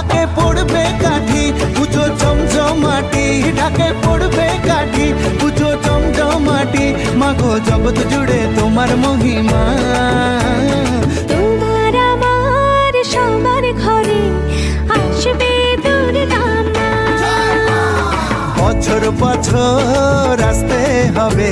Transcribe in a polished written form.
ঢাকে পড়বে কাঠি পুজো জমজমাটি, ঢাকে পড়বে কাঠি পুজো জমজমাটি। মাগো জগৎ জুড়ে তোমার মহিমা, তোমার আমার সবার ঘরে আসবে দুর্গা মা। বছর বছর আসতে হবে